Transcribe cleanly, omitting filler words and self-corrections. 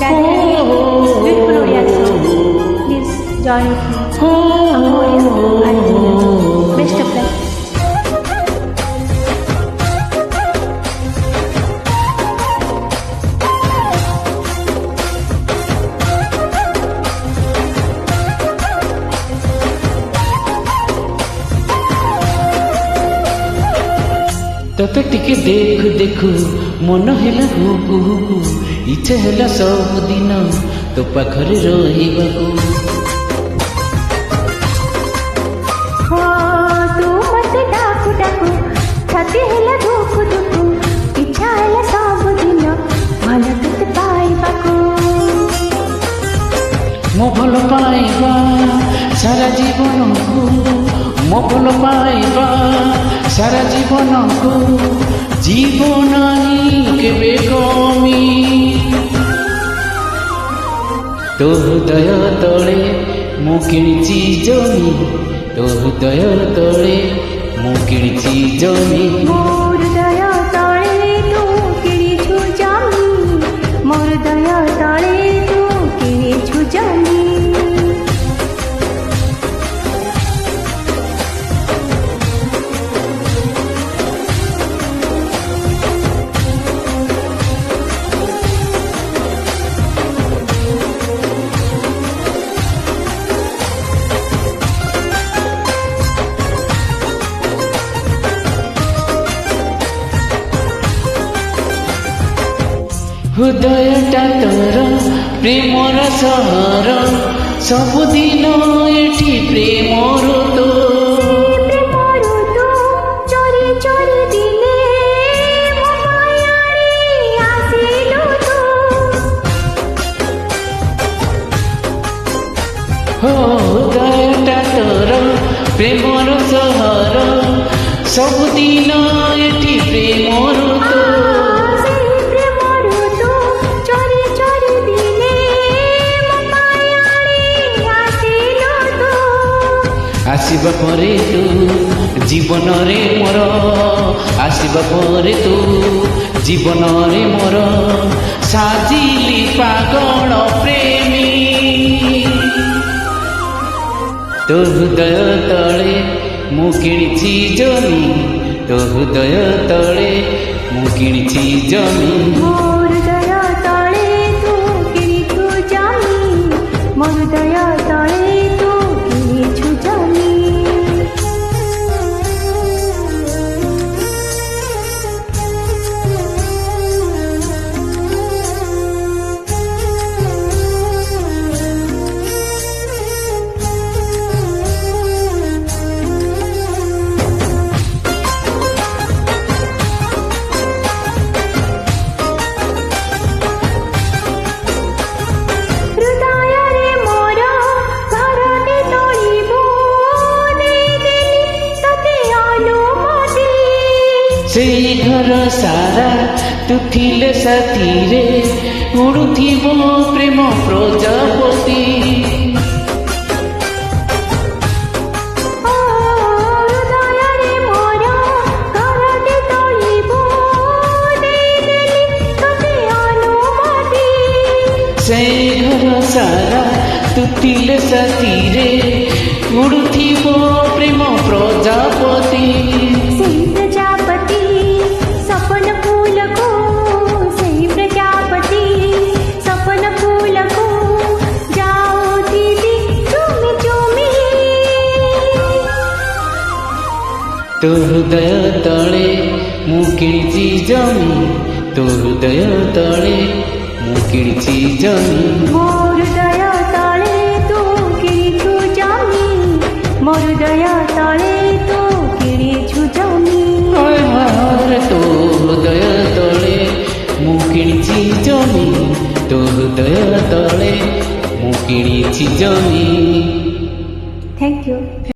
Radhe Radhe, beautiful Oriya song. Please join with me. Best of luck. तोते टिके देखु देखु मन हेला हुकु हुकु इच्छा हेला सब दिन तो पाखरे रहिबाकू तू मते डाकू डाकू छाती हेला धुकु धुकु इच्छा हेला सब दिन भल तोते पाइबाकू मो भल पाइबा सारा जीवन को मो भल पाइबा सारा जीवन को जीवन केबे कमी तो हृदय तले मु किणिची जमी तो हृदय तले मु किणिची जमी मोर दया तले तू किणिछु जमी मोर दया तले तू किणिछु जमी हृदयटा तोर प्रेमर सहर सबुदिन एठी प्रेमर तो चोरी चोरी दिले मो मायारे आसिलु तू हृदयटा तोर प्रेमर सहर सबुदिन एठी प्रेमर तो आसिबा परे तू जीवन रे मोर आसिबा परे तू जीवन रे मोर साजिली पागल प्रेमी तो हृदय तले मु किणिची जमी तो हृदय तले मु किणिची जमी मोर दया तले तू किणिछु जमी मोर दया तले तू किणिछु जमी से घर सारा तू थिले साथी रे उड़ुथिबो प्रेम प्रजापति से घर सारा तू थिले साथी रे उड़ुथिबो प्रेम प्रजापति तो हृदय तले मु किणिची जमी तो हृदय तले मु किणिची जमी मोर दया तले तू किणिछु जमी मोर दया तले तू किणिछु जमी तो हृदय तले मु किणिची जमी तो हृदय तले मु किणिची जमी थैंक यू।